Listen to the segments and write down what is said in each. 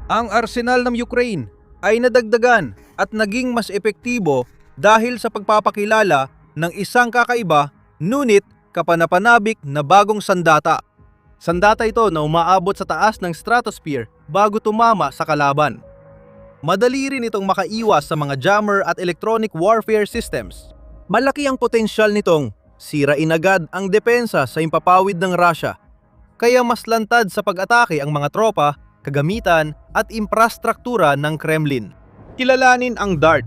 Ang arsenal ng Ukraine ay nadagdagan at naging mas epektibo dahil sa pagpapakilala ng isang kakaiba ngunit kapanapanabik na bagong sandata. Sandata ito na umaabot sa taas ng stratosphere bago tumama sa kalaban. Madali rin itong makaiwas sa mga jammer at electronic warfare systems. Malaki ang potensyal nitong sirain agad ang depensa sa himpapawid ng Russia, kaya mas lantad sa pag-atake ang mga tropa, kagamitan at infrastruktura ng Kremlin. Kilalanin ang DART,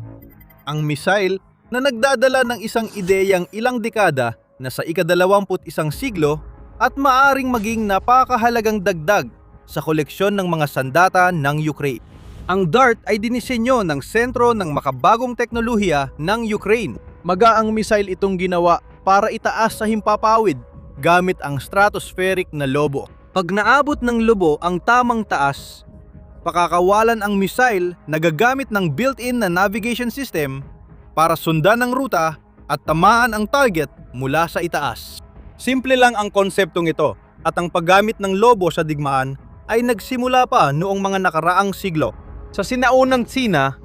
ang missile na nagdadala ng isang ideyang ilang dekada na sa ika-21 siglo at maaring maging napakahalagang dagdag sa koleksyon ng mga sandata ng Ukraine. Ang DART ay dinisenyo ng sentro ng makabagong teknolohiya ng Ukraine. Magaang missile itong ginawa para itaas sa himpapawid gamit ang stratospheric na lobo. Pag naabot ng lobo ang tamang taas, pakakawalan ang missile na gagamit ng built-in na navigation system para sundan ang ruta at tamaan ang target mula sa itaas. Simple lang ang konseptong ito at ang paggamit ng lobo sa digmaan ay nagsimula pa noong mga nakaraang siglo. Sa sinaunang Tsina,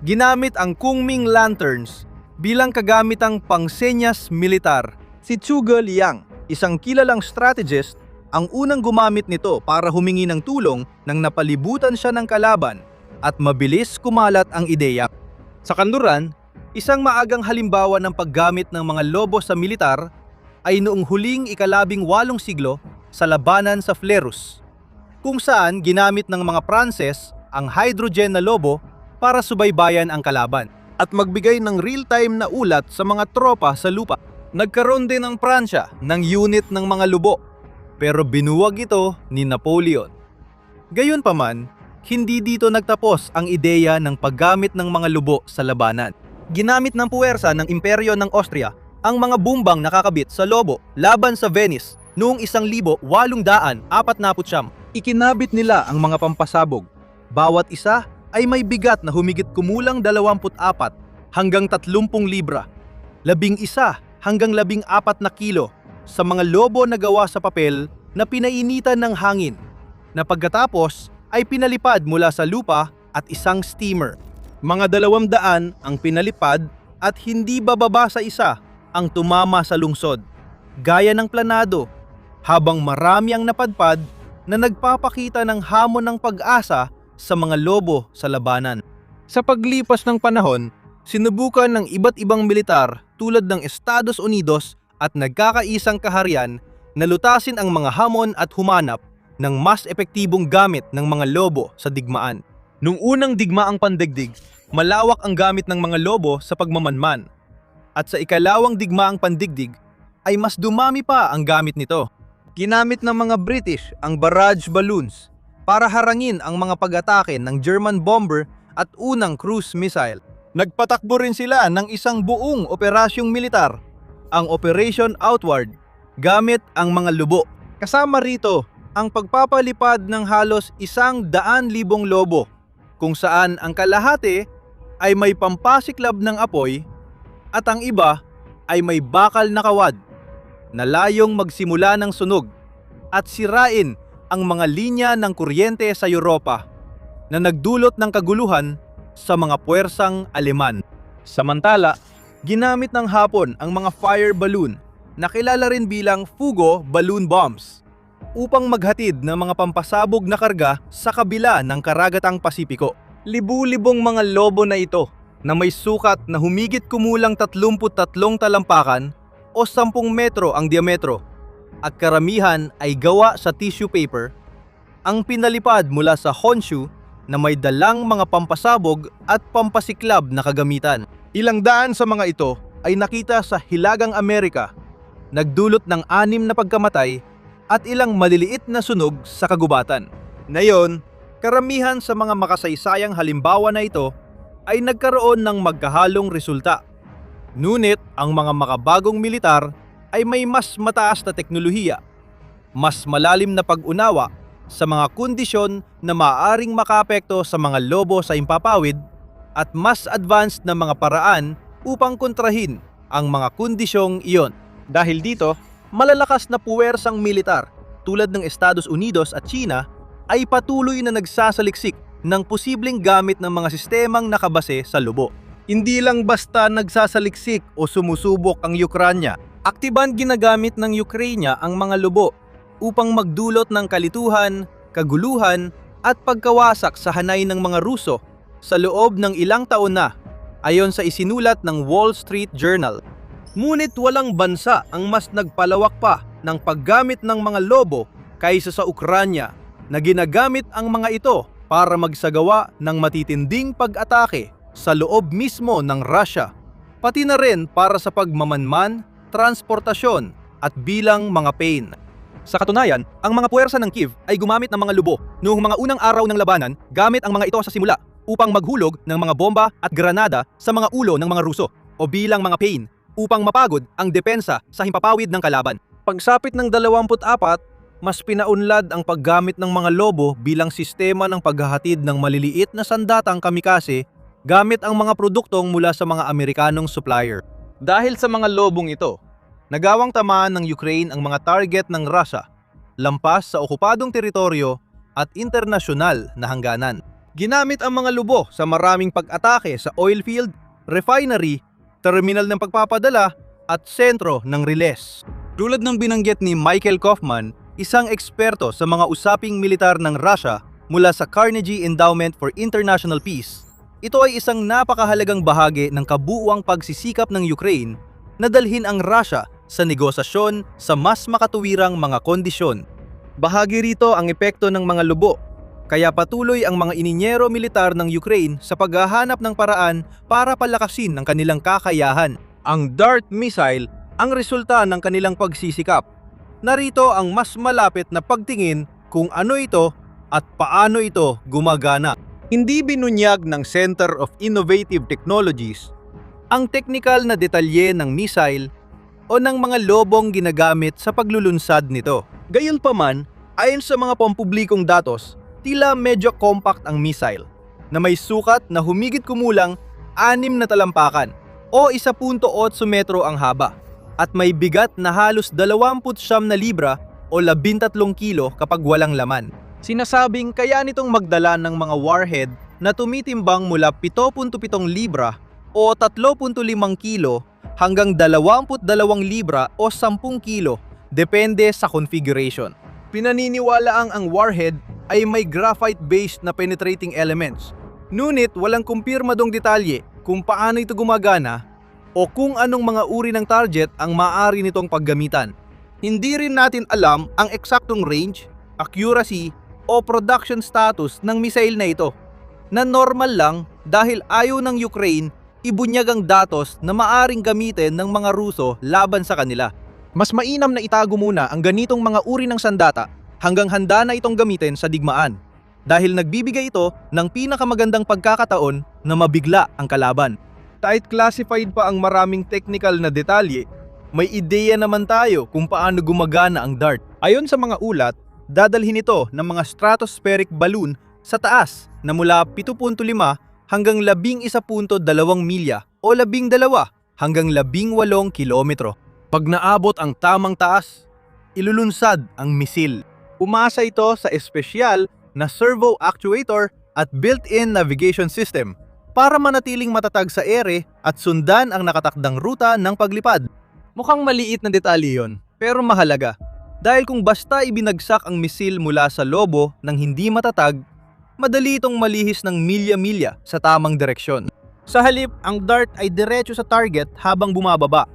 ginamit ang Kunming lanterns bilang kagamitang pangsenyas militar. Si Zhuge Liang, isang kilalang strategist, ang unang gumamit nito para humingi ng tulong nang napalibutan siya ng kalaban at mabilis kumalat ang ideya. Sa kanluran, isang maagang halimbawa ng paggamit ng mga lobo sa militar ay noong huling ika-18 siglo sa labanan sa Flerus, kung saan ginamit ng mga Pranses ang hydrogen na lobo para subaybayan ang kalaban at magbigay ng real-time na ulat sa mga tropa sa lupa. Nagkaroon din ang Pransya ng unit ng mga lubo, pero binuwag ito ni Napoleon. Gayunpaman, hindi dito nagtapos ang ideya ng paggamit ng mga lubo sa labanan. Ginamit ng puwersa ng Imperyo ng Austria ang mga bumbang nakakabit sa lobo laban sa Venice noong 1849. Ikinabit nila ang mga pampasabog. Bawat isa ay may bigat na humigit kumulang 24 hanggang 30 libra, 11 hanggang 14 na kilo sa mga lobo na gawa sa papel na pinainitan ng hangin, na pagkatapos ay pinalipad mula sa lupa at isang steamer. Mga 200 ang pinalipad at hindi bababa sa isa ang tumama sa lungsod, gaya ng planado, habang marami ang napadpad na nagpapakita ng hamon ng pag-asa sa mga lobo sa labanan. Sa paglipas ng panahon, sinubukan ng iba't ibang militar tulad ng Estados Unidos at nagkakaisang kaharian na lutasin ang mga hamon at humanap ng mas epektibong gamit ng mga lobo sa digmaan. Nung unang digmaang pandigdig, malawak ang gamit ng mga lobo sa pagmamanman. At sa ikalawang digmaang pandigdig, ay mas dumami pa ang gamit nito. Ginamit ng mga British ang barrage balloons para harangin ang mga pag-atake ng German bomber at unang cruise missile. Nagpatakbo rin sila ng isang buong operasyong militar, ang Operation Outward, gamit ang mga lubo. Kasama rito ang pagpapalipad ng halos 100,000 lobo, kung saan ang kalahati ay may pampasiklab ng apoy at ang iba ay may bakal na kawad na layong magsimula ng sunog at sirain ang mga linya ng kuryente sa Europa na nagdulot ng kaguluhan sa mga puwersang Aleman. Samantala, ginamit ng Hapon ang mga fire balloon na kilala rin bilang Fugo balloon bombs upang maghatid ng mga pampasabog na karga sa kabila ng karagatang Pasipiko. Libu-libong mga lobo na ito na may sukat na humigit kumulang 33 talampakan o 10 metro ang diametro at karamihan ay gawa sa tissue paper, ang pinalipad mula sa Honshu na may dalang mga pampasabog at pampasiklab na kagamitan. Ilang daan sa mga ito ay nakita sa Hilagang Amerika, nagdulot ng 6 na pagkamatay at ilang maliliit na sunog sa kagubatan. Ngayon, karamihan sa mga makasaysayang halimbawa na ito ay nagkaroon ng magkahalong resulta. Ngunit ang mga makabagong militar ay may mas mataas na teknolohiya, mas malalim na pag-unawa sa mga kondisyon na maaaring makaapekto sa mga lobo sa himpapawid at mas advanced na mga paraan upang kontrahin ang mga kondisyong iyon. Dahil dito, malalakas na puwersang militar tulad ng Estados Unidos at China ay patuloy na nagsasaliksik ng posibleng gamit ng mga sistemang nakabase sa lubo. Hindi lang basta nagsasaliksik o sumusubok ang Ukranya. Aktiban ginagamit ng Ukraine ang mga lubo upang magdulot ng kalituhan, kaguluhan at pagkawasak sa hanay ng mga Ruso sa loob ng ilang taon na, ayon sa isinulat ng Wall Street Journal. Ngunit walang bansa ang mas nagpalawak pa ng paggamit ng mga lobo kaysa sa Ukranya na ginagamit ang mga ito para magsagawa ng matitinding pag-atake sa loob mismo ng Russia, pati na rin para sa pagmamanman, transportasyon at bilang mga pain. Sa katunayan, ang mga puwersa ng Kyiv ay gumamit ng mga lubo noong mga unang araw ng labanan gamit ang mga ito sa simula upang maghulog ng mga bomba at granada sa mga ulo ng mga Ruso o bilang mga pain upang mapagod ang depensa sa himpapawid ng kalaban. Pagsapit ng 24, mas pinaunlad ang paggamit ng mga lobo bilang sistema ng paghahatid ng maliliit na sandatang kamikase gamit ang mga produktong mula sa mga Amerikanong supplier. Dahil sa mga lobong ito, nagawang tamaan ng Ukraine ang mga target ng Russia, lampas sa okupadong teritoryo at internasyonal na hangganan. Ginamit ang mga lubo sa maraming pag-atake sa oil field, refinery, terminal ng pagpapadala at sentro ng riles. Tulad ng binanggit ni Michael Kaufman, isang eksperto sa mga usaping militar ng Russia mula sa Carnegie Endowment for International Peace, ito ay isang napakahalagang bahagi ng kabuuang pagsisikap ng Ukraine na dalhin ang Russia sa negosasyon sa mas makatuwirang mga kondisyon. Bahagi rito ang epekto ng mga lubo, kaya patuloy ang mga ininyero militar ng Ukraine sa paghahanap ng paraan para palakasin ang kanilang kakayahan. Ang DART missile ang resulta ng kanilang pagsisikap. Narito ang mas malapit na pagtingin kung ano ito at paano ito gumagana. Hindi binunyag ng Center of Innovative Technologies ang teknikal na detalye ng missile o ng mga lobong ginagamit sa paglulunsad nito. Gayunpaman, ayon sa mga pampublikong datos, tila medyo compact ang missile na may sukat na humigit kumulang 6 na talampakan o 1.8 metro ang haba at may bigat na halos 29 na libra o 13 kilo kapag walang laman. Sinasabing kaya nitong magdala ng mga warhead na tumitimbang mula 7.7 libra o 3.5 kilo hanggang 22 libra o 10 kilo, depende sa configuration. Pinaniniwalaang ang warhead ay may graphite-based na penetrating elements, ngunit walang kumpirmadong detalye kung paano ito gumagana o kung anong mga uri ng target ang maaari nitong paggamitan. Hindi rin natin alam ang eksaktong range, accuracy, o production status ng missile na ito, na normal lang dahil ayaw ng Ukraine ibunyag ang datos na maaring gamitin ng mga Ruso laban sa kanila. Mas mainam na itago muna ang ganitong mga uri ng sandata hanggang handa na itong gamitin sa digmaan, dahil nagbibigay ito ng pinakamagandang pagkakataon na mabigla ang kalaban. Kahit classified pa ang maraming technical na detalye, may ideya naman tayo kung paano gumagana ang DART. Ayon sa mga ulat, dadalhin ito ng mga stratospheric balloon sa taas na mula 7.5 hanggang 11.2 milya o 12 hanggang 18 kilometro. Pag naabot ang tamang taas, ilulunsad ang misil. Umasa ito sa espesyal na servo actuator at built-in navigation system para manatiling matatag sa ere at sundan ang nakatakdang ruta ng paglipad. Mukhang maliit na detalye yon, pero mahalaga. Dahil kung basta ibinagsak ang misil mula sa lobo ng hindi matatag, madali itong malihis ng milya-milya sa tamang direksyon. Sa halip, ang DART ay diretso sa target habang bumababa.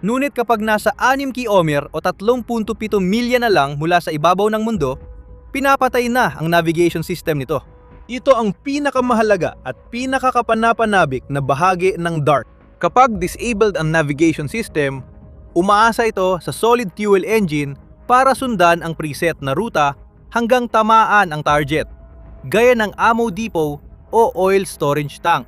Ngunit kapag nasa 6 kilometer o 3.7 milya na lang mula sa ibabaw ng mundo, pinapatay na ang navigation system nito. Ito ang pinakamahalaga at pinakakapanapanabik na bahagi ng DART. Kapag disabled ang navigation system, umaasa ito sa solid fuel engine para sundan ang preset na ruta hanggang tamaan ang target, gaya ng ammo depot o oil storage tank.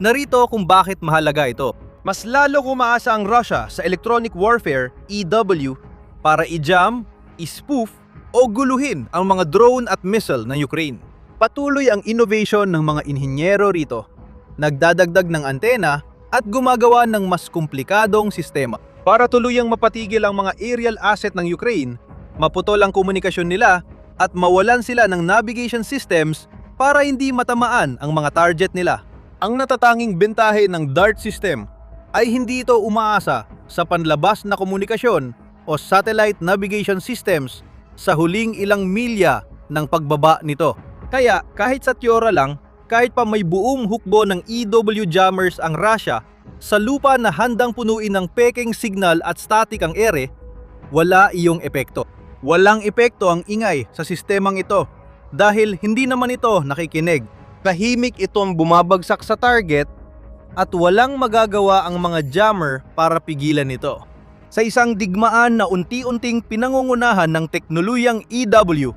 Narito kung bakit mahalaga ito. Mas lalo umaasa ang Russia sa electronic warfare (EW) para i-jam, i-spoof o guluhin ang mga drone at missile ng Ukraine. Patuloy ang innovation ng mga inhinyero rito, nagdadagdag ng antena at gumagawa ng mas komplikadong sistema. Para tuluyang mapatigil ang mga aerial asset ng Ukraine, maputol ang komunikasyon nila at mawalan sila ng navigation systems para hindi matamaan ang mga target nila. Ang natatanging bentahe ng DART system ay hindi ito umaasa sa panlabas na komunikasyon o satellite navigation systems sa huling ilang milya ng pagbaba nito. Kaya kahit sa teora lang, kahit pa may buong hukbo ng EW jammers ang Russia sa lupa na handang punuin ng peking signal at static ang ere, wala iyong epekto. Walang epekto ang ingay sa sistemang ito dahil hindi naman ito nakikinig. Tahimik itong bumabagsak sa target at walang magagawa ang mga jammer para pigilan ito. Sa isang digmaan na unti-unting pinangungunahan ng teknolohiyang EW,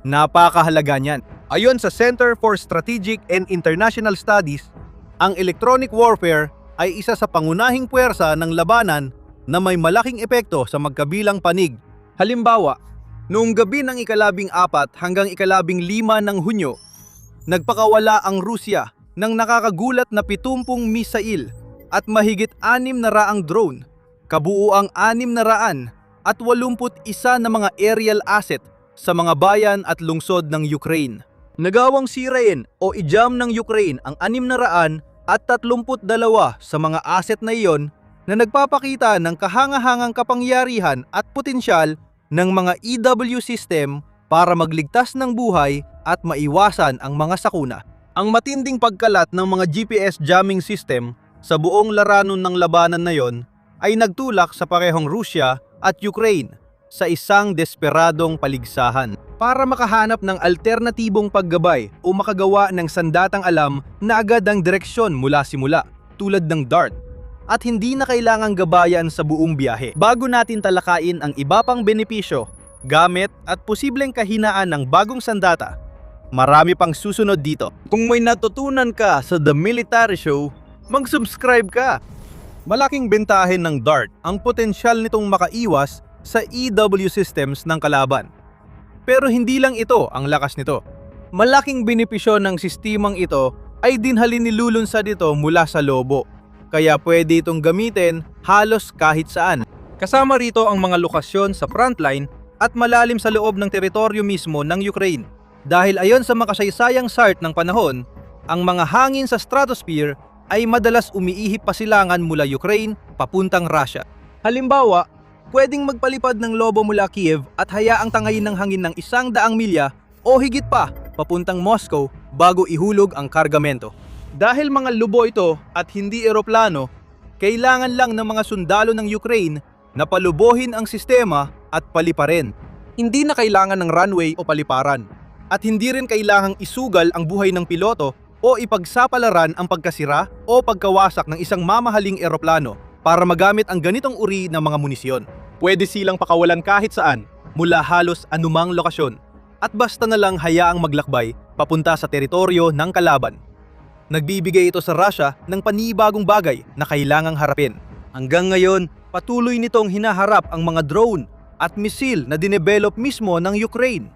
napakahalaga niyan. Ayon sa Center for Strategic and International Studies, ang electronic warfare ay isa sa pangunahing puwersa ng labanan na may malaking epekto sa magkabilang panig. Halimbawa, noong gabi ng ika-14 hanggang ika-15 ng Hunyo, nagpakawala ang Rusya ng nakakagulat na 70 misail at mahigit 600 drone, kabuuang 600 at 81 na mga aerial asset sa mga bayan at lungsod ng Ukraine. Nagawang sirain o i-jam ng Ukraine ang 600 at 32 sa mga asset na iyon na nagpapakita ng kahangahangang kapangyarihan at potensyal ng mga EW system para magligtas ng buhay at maiwasan ang mga sakuna. Ang matinding pagkalat ng mga GPS jamming system sa buong laranon ng labanan na yon ay nagtulak sa parehong Rusya at Ukraine sa isang desperadong paligsahan para makahanap ng alternatibong paggabay o makagawa ng sandatang alam na agad ang direksyon mula simula, tulad ng DART, at hindi na kailangang gabayan sa buong biyahe. Bago natin talakayin ang iba pang benepisyo, gamit at posibleng kahinaan ng bagong sandata, marami pang susunod dito. Kung may natutunan ka sa The Military Show, mag-subscribe ka! Malaking bentahe ng DART ang potensyal nitong makaiwas sa EW systems ng kalaban. Pero hindi lang ito ang lakas nito. Malaking benepisyo ng sistemang ito ay dinhalin nilulunsad ito mula sa lobo, kaya pwede itong gamitin halos kahit saan. Kasama rito ang mga lokasyon sa frontline at malalim sa loob ng teritoryo mismo ng Ukraine. Dahil ayon sa makasaysayang SART ng panahon, ang mga hangin sa stratosphere ay madalas umiihip pasilangan mula Ukraine papuntang Russia. Halimbawa, pwedeng magpalipad ng lobo mula Kiev at hayaang tangayin ng hangin ng 100 milya o higit pa papuntang Moscow bago ihulog ang kargamento. Dahil mga lubo ito at hindi eroplano, kailangan lang ng mga sundalo ng Ukraine na palubohin ang sistema at paliparin. Hindi na kailangan ng runway o paliparan. At hindi rin kailangang isugal ang buhay ng piloto o ipagsapalaran ang pagkasira o pagkawasak ng isang mamahaling eroplano para magamit ang ganitong uri ng mga munisyon. Pwede silang pakawalan kahit saan, mula halos anumang lokasyon, at basta na lang hayaang maglakbay papunta sa teritoryo ng kalaban. Nagbibigay ito sa Russia ng panibagong bagay na kailangang harapin. Hanggang ngayon, patuloy nitong hinaharap ang mga drone at misil na dinevelop mismo ng Ukraine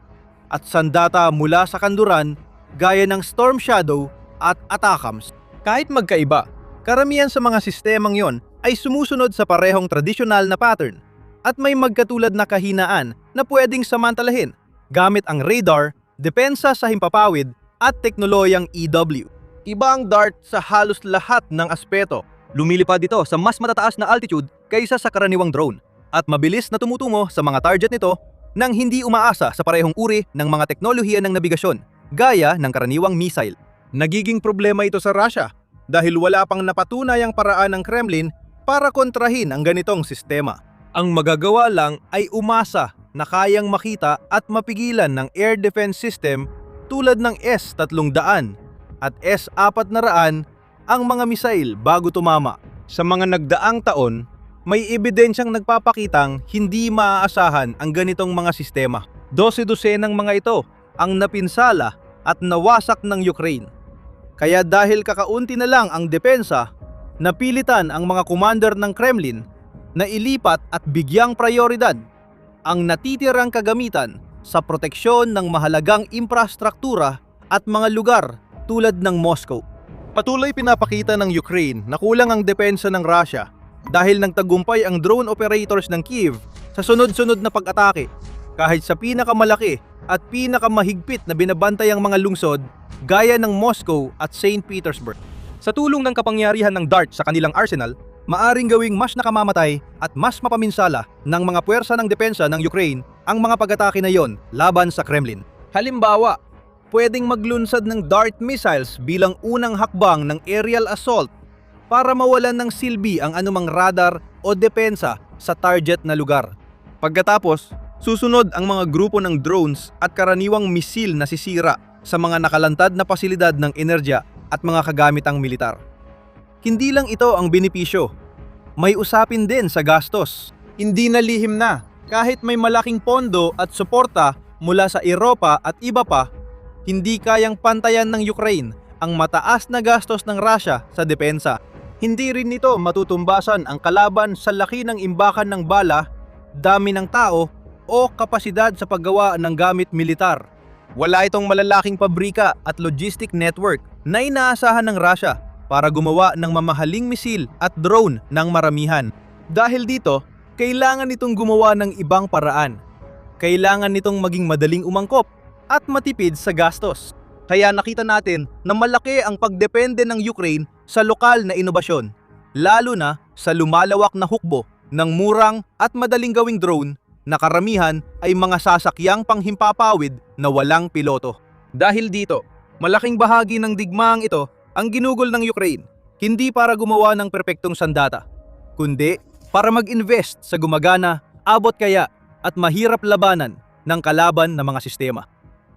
at sandata mula sa kanluran gaya ng Storm Shadow at Atacams. Kahit magkaiba, karamihan sa mga sistemang yon ay sumusunod sa parehong tradisyonal na pattern at may magkatulad na kahinaan na pwedeng samantalahin gamit ang radar, depensa sa himpapawid at teknolohiyang EW. Iba ang DART sa halos lahat ng aspeto. Lumilipad ito sa mas matataas na altitude kaysa sa karaniwang drone at mabilis na tumutungo sa mga target nito nang hindi umaasa sa parehong uri ng mga teknolohiya ng nabigasyon gaya ng karaniwang missile. Nagiging problema ito sa Russia dahil wala pang napatunayang paraan ng Kremlin para kontrahin ang ganitong sistema. Ang magagawa lang ay umasa na kayang makita at mapigilan ng air defense system tulad ng S-300 at S-400 ang mga misail bago tumama. Sa mga nagdaang taon, may ebidensyang nagpapakitang hindi maaasahan ang ganitong mga sistema. 12 ng mga ito ang napinsala at nawasak ng Ukraine. Kaya dahil kakaunti na lang ang depensa, napilitan ang mga commander ng Kremlin na ilipat at bigyang prioridad ang natitirang kagamitan sa proteksyon ng mahalagang infrastruktura at mga lugar tulad ng Moscow. Patuloy pinapakita ng Ukraine na kulang ang depensa ng Russia dahil nagtagumpay ang drone operators ng Kiev sa sunod-sunod na pag-atake. kahit sa pinakamalaki at pinakamahigpit na binabantayang mga lungsod gaya ng Moscow at St. Petersburg. Sa tulong ng kapangyarihan ng DART sa kanilang arsenal, maaring gawing mas nakamamatay at mas mapaminsala ng mga puwersa ng depensa ng Ukraine ang mga pag-atake na yon laban sa Kremlin. Halimbawa, pwedeng maglunsad ng DART missiles bilang unang hakbang ng aerial assault para mawalan ng silbi ang anumang radar o depensa sa target na lugar. Pagkatapos, susunod ang mga grupo ng drones at karaniwang misil na sisira sa mga nakalantad na pasilidad ng enerhiya at mga kagamitang militar. Hindi lang ito ang benepisyo, may usapin din sa gastos. Hindi na lihim na, kahit may malaking pondo at suporta mula sa Europa at iba pa, hindi kayang pantayan ng Ukraine ang mataas na gastos ng Russia sa depensa. Hindi rin nito matutumbasan ang kalaban sa laki ng imbakan ng bala, dami ng tao, o kapasidad sa paggawa ng gamit militar. Wala itong malalaking pabrika at logistic network na inaasahan ng Russia para gumawa ng mamahaling misil at drone ng maramihan. Dahil dito, kailangan nitong gumawa ng ibang paraan. Kailangan nitong maging madaling umangkop at matipid sa gastos. Kaya nakita natin na malaki ang pagdepende ng Ukraine sa lokal na inobasyon, lalo na sa lumalawak na hukbo ng murang at madaling gawing drone na karamihan ay mga sasakyang panghimpapawid na walang piloto. Dahil dito, malaking bahagi ng digmaang ito ang ginugol ng Ukraine, hindi para gumawa ng perpektong sandata, kundi para mag-invest sa gumagana, abot kaya at mahirap labanan ng kalaban na mga sistema.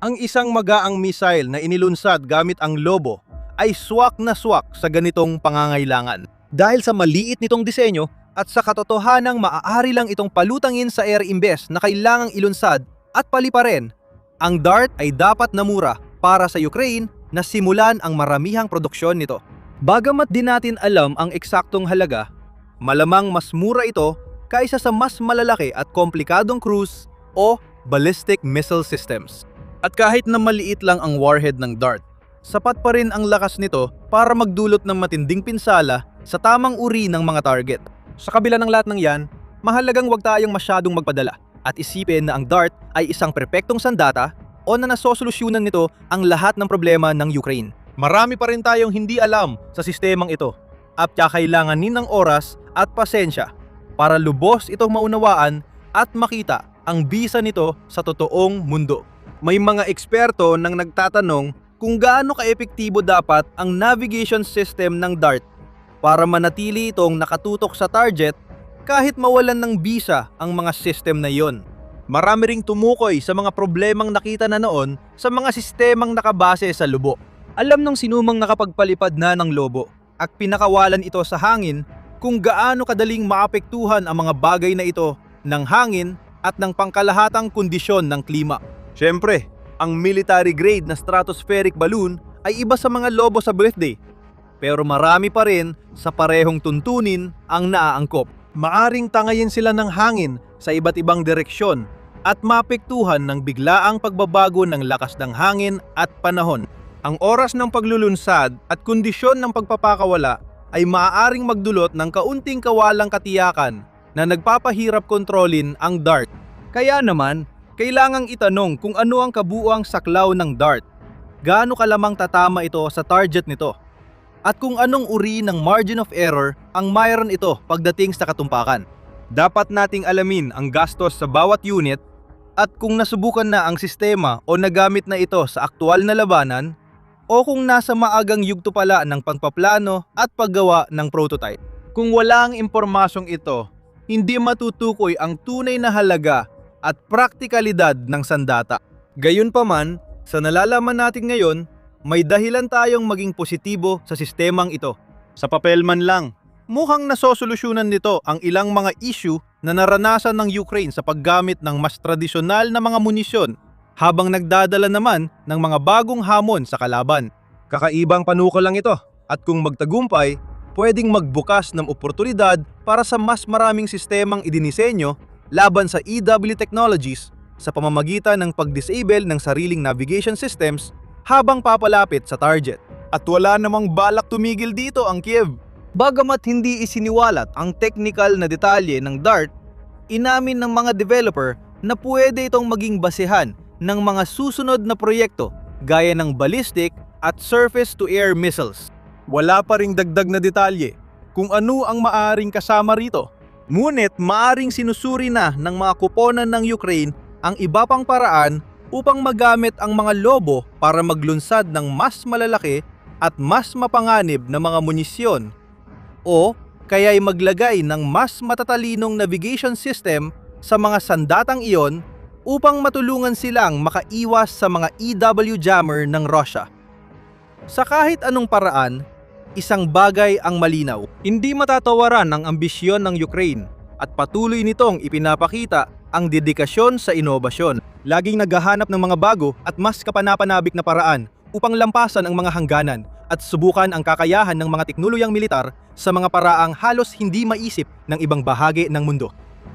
Ang isang magaang missile na inilunsad gamit ang Lobo ay swak na swak sa ganitong pangangailangan. Dahil sa maliit nitong disenyo at sa katotohanang maaari lang itong palutangin sa air imbes na kailangang ilunsad at paliparin, ang DART ay dapat na mura para sa Ukraine na simulan ang maramihang produksyon nito. Bagamat di natin alam ang eksaktong halaga, malamang mas mura ito kaysa sa mas malalaki at komplikadong cruise o ballistic missile systems. At kahit na maliit lang ang warhead ng DART, sapat pa rin ang lakas nito para magdulot ng matinding pinsala sa tamang uri ng mga target. Sa kabila ng lahat ng yan, mahalagang huwag tayong masyadong magpadala at isipin na ang DART ay isang perpektong sandata o na nasosolusyunan nito ang lahat ng problema ng Ukraine. Marami pa rin tayong hindi alam sa sistemang ito at kakailanganin ng oras at pasensya para lubos itong maunawaan at makita ang bisa nito sa totoong mundo. May mga eksperto nang nagtatanong kung gaano kaepektibo dapat ang navigation system ng DART para manatili itong nakatutok sa target kahit mawalan ng bisa ang mga system na iyon. Marami ring tumukoy sa mga problemang nakita na noon sa mga sistemang nakabase sa lubo. Alam ng sinumang nakapagpalipad na ng Lobo at pinakawalan ito sa hangin kung gaano kadaling maapektuhan ang mga bagay na ito ng hangin at ng pangkalahatang kondisyon ng klima. Siyempre, ang military grade na stratospheric balloon ay iba sa mga Lobo sa birthday. Pero marami pa rin sa parehong tuntunin ang naaangkop. Maaring tangayin sila ng hangin sa iba't ibang direksyon at maapektuhan ng biglaang pagbabago ng lakas ng hangin at panahon. Ang oras ng paglulunsad at kondisyon ng pagpapakawala ay maaaring magdulot ng kaunting kawalang katiyakan na nagpapahirap kontrolin ang DART. Kaya naman, kailangang itanong kung ano ang kabuuang saklaw ng DART, gaano kalamang tatama ito sa target nito, at kung anong uri ng margin of error ang mayroon ito pagdating sa katumpakan. Dapat nating alamin ang gastos sa bawat unit at kung nasubukan na ang sistema o nagamit na ito sa aktual na labanan o kung nasa maagang yugto pala ng pagpaplano at paggawa ng prototype. Kung wala ang impormasyong ito, hindi matutukoy ang tunay na halaga at praktikalidad ng sandata. Gayunpaman, sa nalalaman natin ngayon, may dahilan tayong maging positibo sa sistemang ito. Sa papel man lang, mukhang nasosolusyunan nito ang ilang mga issue na naranasan ng Ukraine sa paggamit ng mas tradisyonal na mga munisyon habang nagdadala naman ng mga bagong hamon sa kalaban. Kakaibang panuko lang ito at kung magtagumpay, pwedeng magbukas ng oportunidad para sa mas maraming sistemang idinisenyo laban sa EW technologies sa pamamagitan ng pag-disable ng sariling navigation systems habang papalapit sa target. At wala namang balak tumigil dito ang Kiev. Bagamat hindi isiniwalat ang technical na detalye ng DART, inamin ng mga developer na pwede itong maging basehan ng mga susunod na proyekto gaya ng ballistic at surface-to-air missiles. Wala pa ring dagdag na detalye kung ano ang maaring kasama rito. Ngunit maaring sinusuri na ng mga koponan ng Ukraine ang iba pang paraan upang magamit ang mga lobo para maglunsad ng mas malalaki at mas mapanganib na mga munisyon o kaya'y maglagay ng mas matatalinong navigation system sa mga sandatang iyon upang matulungan silang makaiwas sa mga EW jammer ng Russia. Sa kahit anong paraan, isang bagay ang malinaw. Hindi matatawaran ang ambisyon ng Ukraine at patuloy nitong ipinapakita ang dedikasyon sa inobasyon. Laging naghahanap ng mga bago at mas kapanapanabik na paraan upang lampasan ang mga hangganan at subukan ang kakayahan ng mga teknolohiyang militar sa mga paraang halos hindi maisip ng ibang bahagi ng mundo.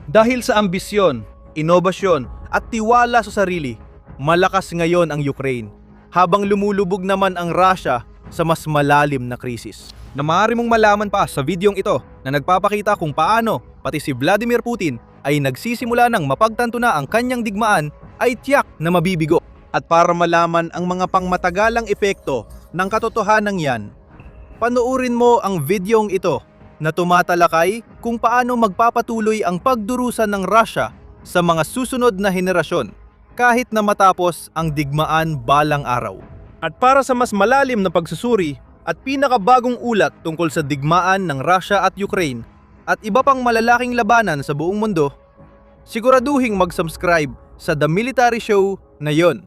Dahil sa ambisyon, inobasyon at tiwala sa sarili, malakas ngayon ang Ukraine, habang lumulubog naman ang Russia sa mas malalim na krisis. Na maaari mong malaman pa sa videong ito na nagpapakita kung paano pati si Vladimir Putin ay nagsisimula ng mapagtanto na ang kanyang digmaan ay tiyak na mabibigo. At para malaman ang mga pangmatagalang epekto ng katotohanan yan, panoorin mo ang videong ito na tumatalakay kung paano magpapatuloy ang pagdurusa ng Russia sa mga susunod na henerasyon kahit na matapos ang digmaan balang araw. At para sa mas malalim na pagsusuri at pinakabagong ulat tungkol sa digmaan ng Russia at Ukraine at iba pang malalaking labanan sa buong mundo, siguraduhing mag-subscribe sa The Military Show na yon.